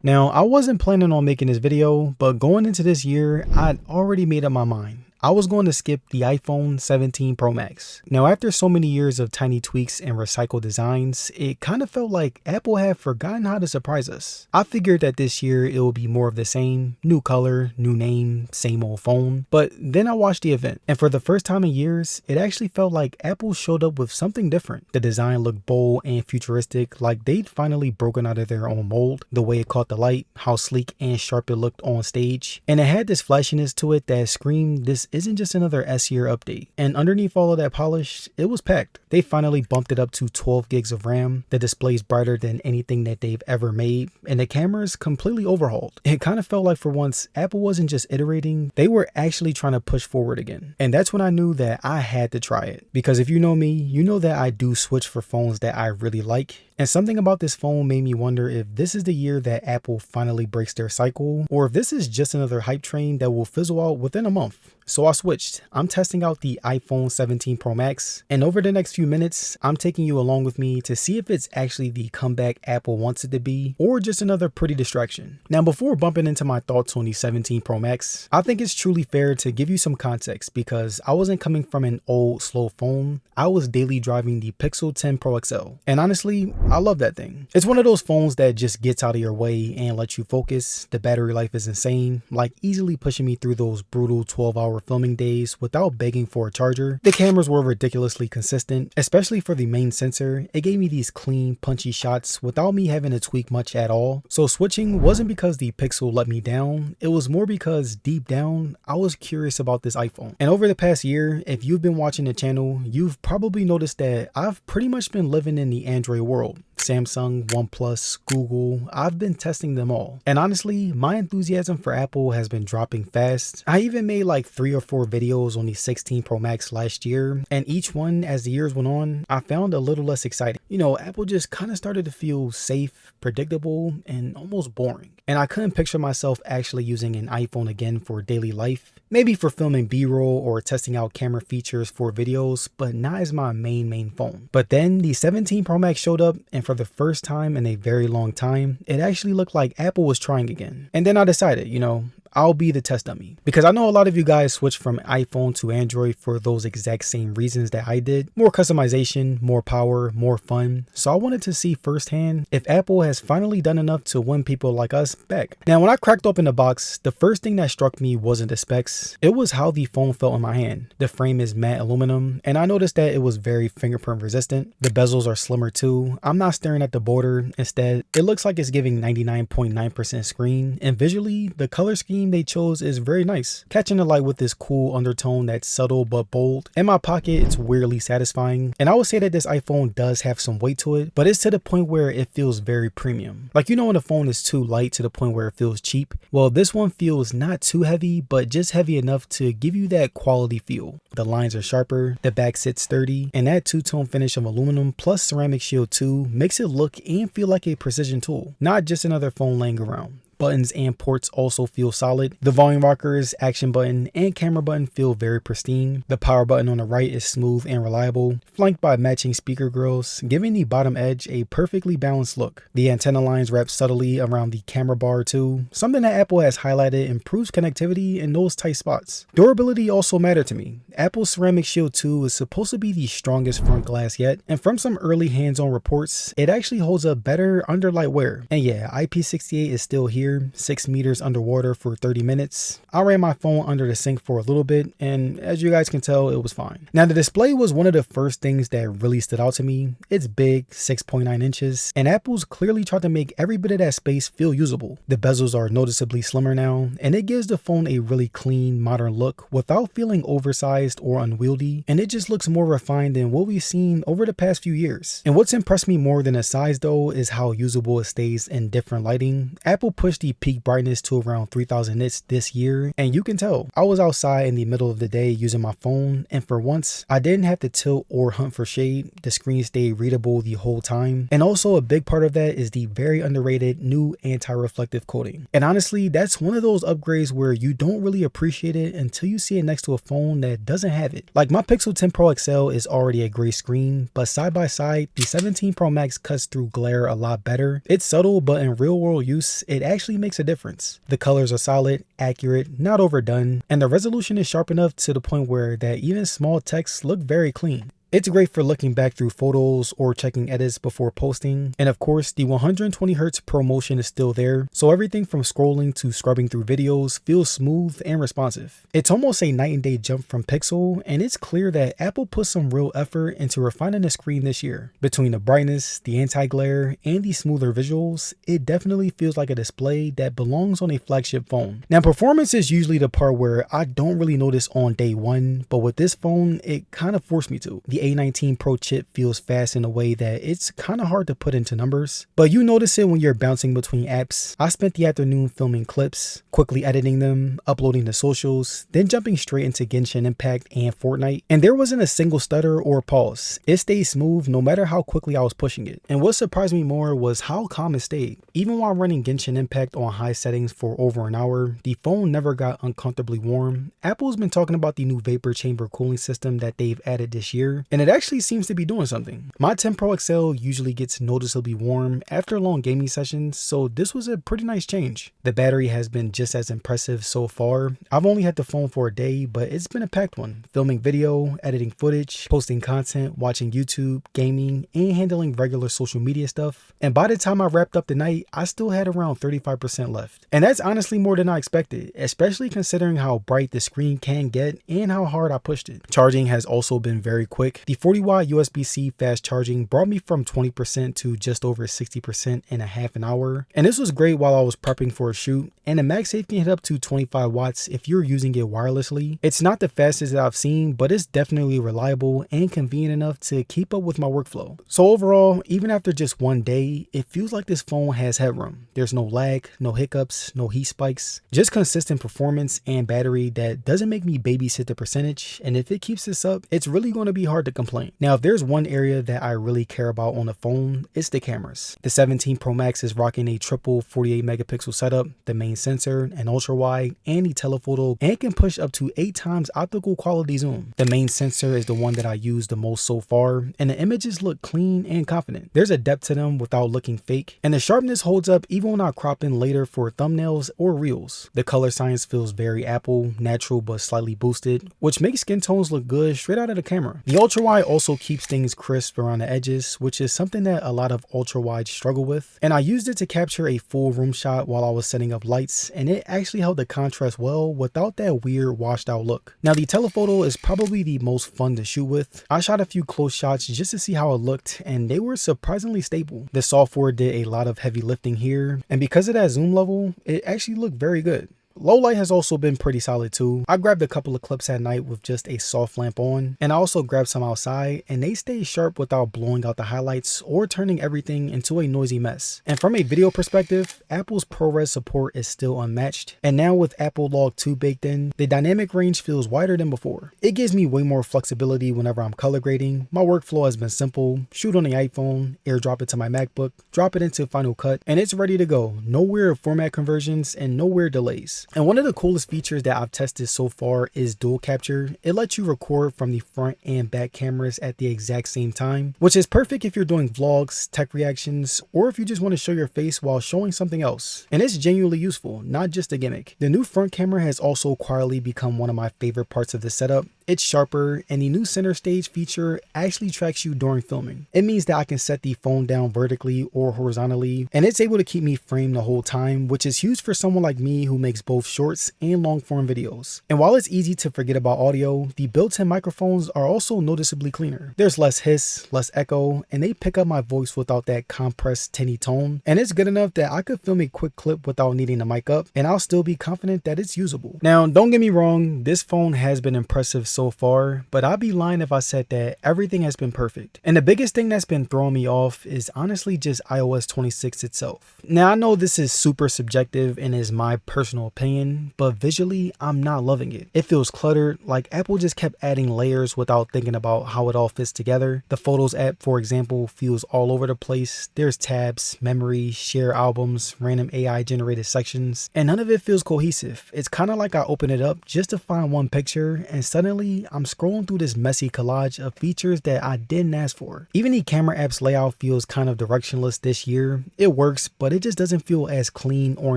Now, I wasn't planning on making this video, but going into this year, I'd already made up my mind. I was going to skip the iPhone 17 Pro Max. Now, after so many years of tiny tweaks and recycled designs, it kind of felt like Apple had forgotten how to surprise us. I figured that this year it would be more of the same, new color, new name, same old phone. But then I watched the event, and for the first time in years, it actually felt like Apple showed up with something different. The design looked bold and futuristic, like they'd finally broken out of their own mold. The way it caught the light, how sleek and sharp it looked on stage, and it had this flashiness to it that screamed, this isn't just another S-year update. And underneath all of that polish, it was packed. They finally bumped it up to 12 gigs of RAM, the display's brighter than anything that they've ever made, and the camera's completely overhauled. It kind of felt like for once, Apple wasn't just iterating, they were actually trying to push forward again. And that's when I knew that I had to try it. Because if you know me, you know that I do switch for phones that I really like. And something about this phone made me wonder if this is the year that Apple finally breaks their cycle, or if this is just another hype train that will fizzle out within a month. So I switched. I'm testing out the iPhone 17 Pro Max, and over the next few minutes, I'm taking you along with me to see if it's actually the comeback Apple wants it to be, or just another pretty distraction. Now, before bumping into my thoughts on the 17 Pro Max, I think it's truly fair to give you some context because I wasn't coming from an old, slow phone. I was daily driving the Pixel 10 Pro XL, and honestly, I love that thing. It's one of those phones that just gets out of your way and lets you focus. The battery life is insane, like easily pushing me through those brutal 12-hour filming days without begging for a charger. The cameras were ridiculously consistent, especially for the main sensor. It gave me these clean, punchy shots without me having to tweak much at all. So switching wasn't because the Pixel let me down, it was more because deep down, I was curious about this iPhone. And over the past year, if you've been watching the channel, you've probably noticed that I've pretty much been living in the Android world. Samsung, OnePlus, Google, I've been testing them all. And honestly, my enthusiasm for Apple has been dropping fast. I even made like 3 or 4 videos on the 16 Pro Max last year, and each one, as the years went on, I found a little less exciting. You know, Apple just kind of started to feel safe, predictable, and almost boring. And I couldn't picture myself actually using an iPhone again for daily life. Maybe for filming B-roll or testing out camera features for videos, but not as my main phone. But then the 17 Pro Max showed up, and for the first time in a very long time, it actually looked like Apple was trying again. And then I decided, you know, I'll be the test dummy. Because I know a lot of you guys switched from iPhone to Android for those exact same reasons that I did. More customization, more power, more fun. So I wanted to see firsthand if Apple has finally done enough to win people like us back. Now, when I cracked open the box, the first thing that struck me wasn't the specs. It was how the phone felt in my hand. The frame is matte aluminum, and I noticed that it was very fingerprint resistant. The bezels are slimmer too. I'm not staring at the border. Instead, it looks like it's giving 99.9% screen, and visually, the color scheme they chose is very nice, catching the light with this cool undertone that's subtle but bold. In my pocket, it's weirdly satisfying, and I would say that this iPhone does have some weight to it, but it's to the point where it feels very premium. Like, you know when a phone is too light to the point where it feels cheap? Well, this one feels not too heavy, but just heavy enough to give you that quality feel. The lines are sharper, the back sits sturdy, and that two-tone finish of aluminum plus ceramic shield too makes it look and feel like a precision tool, not just another phone laying around. Buttons and ports also feel solid. The volume rockers, action button, and camera button feel very pristine. The power button on the right is smooth and reliable, flanked by matching speaker grills, giving the bottom edge a perfectly balanced look. The antenna lines wrap subtly around the camera bar too, something that Apple has highlighted improves connectivity in those tight spots. Durability also mattered to me. Apple's Ceramic Shield 2 is supposed to be the strongest front glass yet, and from some early hands-on reports, it actually holds up better under light wear. And yeah, IP68 is still here, 6 meters underwater for 30 minutes. I ran my phone under the sink for a little bit, and as you guys can tell, it was fine. Now, the display was one of the first things that really stood out to me. It's big, 6.9 inches, and Apple's clearly tried to make every bit of that space feel usable. The bezels are noticeably slimmer now, and it gives the phone a really clean, modern look without feeling oversized or unwieldy, and it just looks more refined than what we've seen over the past few years. And what's impressed me more than the size though is how usable it stays in different lighting. Apple pushed pushed the peak brightness to around 3000 nits this year, and you can tell I was outside in the middle of the day using my phone, and for once I didn't have to tilt or hunt for shade. The screen stayed readable the whole time, and also a big part of that is the very underrated new anti-reflective coating. And honestly, that's one of those upgrades where you don't really appreciate it until you see it next to a phone that doesn't have it. Like my Pixel 10 Pro XL is already a gray screen, but side by side, the 17 Pro Max cuts through glare a lot better. It's subtle, but in real world use, it actually makes a difference. The colors are solid, accurate, not overdone, and the resolution is sharp enough to the point where that even small texts look very clean. It's great for looking back through photos or checking edits before posting. And of course, the 120Hz Pro Motion is still there, so everything from scrolling to scrubbing through videos feels smooth and responsive. It's almost a night and day jump from Pixel, and it's clear that Apple put some real effort into refining the screen this year. Between the brightness, the anti-glare, and the smoother visuals, it definitely feels like a display that belongs on a flagship phone. Now, performance is usually the part where I don't really notice on day one, but with this phone, it kind of forced me to. The A19 Pro chip feels fast in a way that it's kind of hard to put into numbers, but you notice it when you're bouncing between apps. I spent the afternoon filming clips, quickly editing them, uploading to socials, then jumping straight into Genshin Impact and Fortnite, and there wasn't a single stutter or pause. It stayed smooth no matter how quickly I was pushing it. And what surprised me more was how calm it stayed. Even while running Genshin Impact on high settings for over an hour, the phone never got uncomfortably warm. Apple's been talking about the new vapor chamber cooling system that they've added this year, and it actually seems to be doing something. My 10 Pro XL usually gets noticeably warm after long gaming sessions, so this was a pretty nice change. The battery has been just as impressive so far. I've only had the phone for a day, but it's been a packed one. Filming video, editing footage, posting content, watching YouTube, gaming, and handling regular social media stuff. And by the time I wrapped up the night, I still had around 35% left. And that's honestly more than I expected, especially considering how bright the screen can get and how hard I pushed it. Charging has also been very quick. The 40-watt USB-C fast charging brought me from 20% to just over 60% in a half an hour. And this was great while I was prepping for a shoot. And the MagSafe can hit up to 25 watts if you're using it wirelessly. It's not the fastest that I've seen, but it's definitely reliable and convenient enough to keep up with my workflow. So overall, even after just one day, it feels like this phone has headroom. There's no lag, no hiccups, no heat spikes, just consistent performance and battery that doesn't make me babysit the percentage. And if it keeps this up, it's really going to be hard to complain. Now, if there's one area that I really care about on the phone, it's the cameras. The 17 Pro Max is rocking a triple 48 megapixel setup, the main sensor, an ultra wide, and the telephoto, and can push up to 8 times optical quality zoom. The main sensor is the one that I use the most so far, and the images look clean and confident. There's a depth to them without looking fake, and the sharpness holds up even when I crop in later for thumbnails or reels. The color science feels very Apple, natural but slightly boosted, which makes skin tones look good straight out of the camera. The ultra wide also keeps things crisp around the edges, which is something that a lot of ultra wides struggle with. And I used it to capture a full room shot while I was setting up lights, and it actually held the contrast well without that weird washed out look. Now, the telephoto is probably the most fun to shoot with. I shot a few close shots just to see how it looked, and they were surprisingly stable. The software did a lot of heavy lifting here, and because of that zoom level, it actually looked very good. Low light has also been pretty solid too. I grabbed a couple of clips at night with just a soft lamp on, and I also grabbed some outside, and they stayed sharp without blowing out the highlights or turning everything into a noisy mess. And from a video perspective, Apple's ProRes support is still unmatched, and now with Apple Log 2 baked in, the dynamic range feels wider than before. It gives me way more flexibility whenever I'm color grading. My workflow has been simple: shoot on the iPhone, airdrop it to my MacBook, drop it into Final Cut, and it's ready to go. No weird format conversions and no weird delays. And one of the coolest features that I've tested so far is dual capture. It lets you record from the front and back cameras at the exact same time, which is perfect if you're doing vlogs, tech reactions, or if you just want to show your face while showing something else. And it's genuinely useful, not just a gimmick. The new front camera has also quietly become one of my favorite parts of the setup. It's sharper, and the new center stage feature actually tracks you during filming. It means that I can set the phone down vertically or horizontally, and it's able to keep me framed the whole time, which is huge for someone like me who makes both shorts and long form videos. And while it's easy to forget about audio, the built-in microphones are also noticeably cleaner. There's less hiss, less echo, and they pick up my voice without that compressed tinny tone. And it's good enough that I could film a quick clip without needing the mic up, and I'll still be confident that it's usable. Now, don't get me wrong, this phone has been impressive so far, but I'd be lying if I said that everything has been perfect. And the biggest thing that's been throwing me off is honestly just iOS 26 itself. Now I know this is super subjective and is my personal opinion, but visually I'm not loving it. It feels cluttered, like Apple just kept adding layers without thinking about how it all fits together. The Photos app, for example, feels all over the place. There's tabs, memory, share albums, random AI generated sections, and none of it feels cohesive. It's kind of like I open it up just to find one picture and suddenly I'm scrolling through this messy collage of features that I didn't ask for. Even the camera app's layout feels kind of directionless this year. It works, but it just doesn't feel as clean or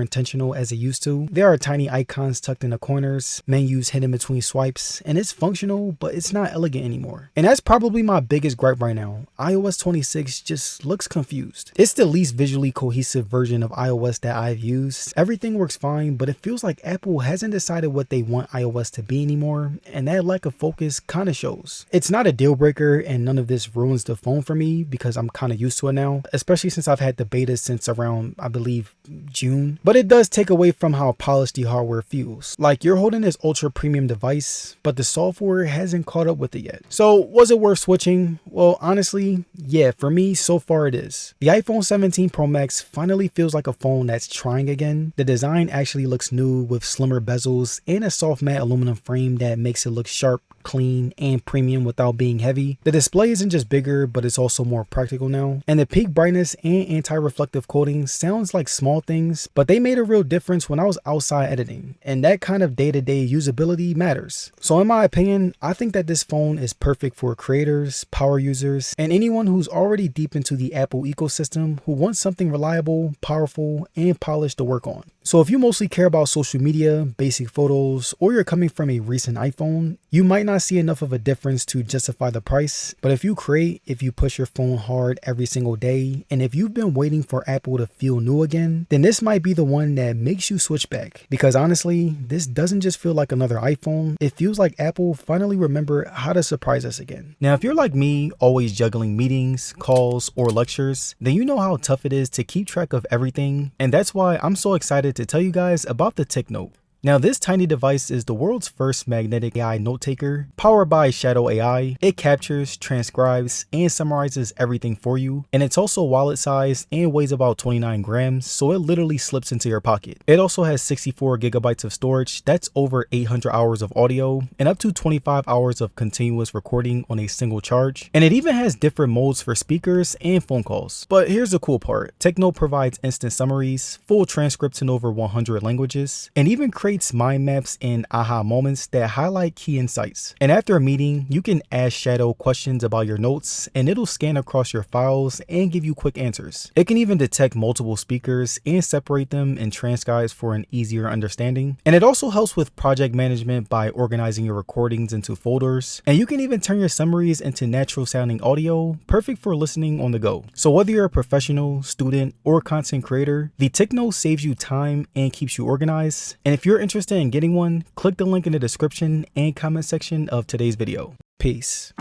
intentional as it used to. There are tiny icons tucked in the corners, menus hidden between swipes, and it's functional, but it's not elegant anymore. And that's probably my biggest gripe right now. iOS 26 just looks confused. It's the least visually cohesive version of iOS that I've used. Everything works fine, but it feels like Apple hasn't decided what they want iOS to be anymore, and that lack of focus kind of shows. It's not a deal breaker, and none of this ruins the phone for me because I'm kind of used to it now, especially since I've had the beta since around, I believe, June. But it does take away from how polished the hardware feels. Like you're holding this ultra premium device, but the software hasn't caught up with it yet. So was it worth switching? Well, honestly, yeah, for me, so far it is. The iPhone 17 Pro Max finally feels like a phone that's trying again. The design actually looks new with slimmer bezels and a soft matte aluminum frame that makes it look sharp, clean, and premium without being heavy. The display isn't just bigger, but it's also more practical now. And the peak brightness and anti-reflective coating sounds like small things, but they made a real difference when I was outside editing, and that kind of day-to-day usability matters. So in my opinion, I think that this phone is perfect for creators, power users, and anyone who's already deep into the Apple ecosystem who wants something reliable, powerful, and polished to work on. So if you mostly care about social media, basic photos, or you're coming from a recent iPhone, you might not see enough of a difference to justify the price. But if you create, if you push your phone hard every single day, and if you've been waiting for Apple to feel new again, then this might be the one that makes you switch back. Because honestly, this doesn't just feel like another iPhone, it feels like Apple finally remembered how to surprise us again. Now, if you're like me, always juggling meetings, calls, or lectures, then you know how tough it is to keep track of everything, and that's why I'm so excited to tell you guys about the TicNote. Now, this tiny device is the world's first magnetic AI note taker, powered by Shadow AI. It captures, transcribes, and summarizes everything for you. And it's also wallet sized and weighs about 29 grams, so it literally slips into your pocket. It also has 64 gigabytes of storage, that's over 800 hours of audio, and up to 25 hours of continuous recording on a single charge. And it even has different modes for speakers and phone calls. But here's the cool part. TicNote provides instant summaries, full transcripts in over 100 languages, and even creates mind maps and aha moments that highlight key insights. And after a meeting, you can ask Shadow questions about your notes and it'll scan across your files and give you quick answers. It can even detect multiple speakers and separate them in transcribes for an easier understanding. And it also helps with project management by organizing your recordings into folders. And you can even turn your summaries into natural sounding audio, perfect for listening on the go. So whether you're a professional, student, or content creator, the TicNote saves you time and keeps you organized. And if you're interested in getting one, click the link in the description and comment section of today's video. Peace.